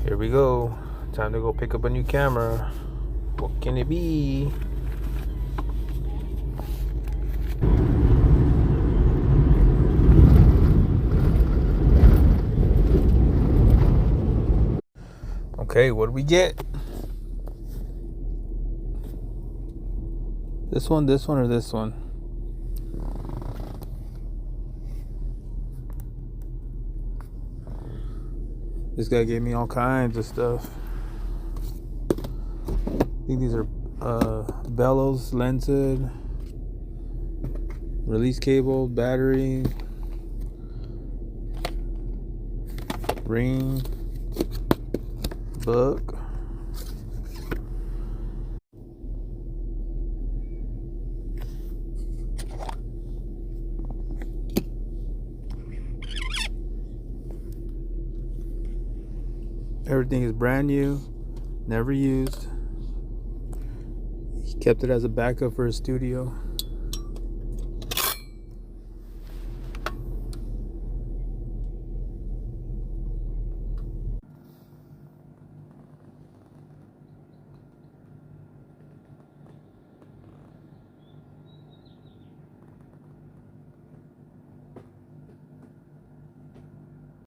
Here we go. Time to go pick up a new camera. What can it be? Okay, what do we get? This one, or this one? This guy gave me all kinds of stuff. I think these are bellows, lens hood, release cable, battery, ring, book. Everything is brand new, never used. He kept it as a backup for his studio.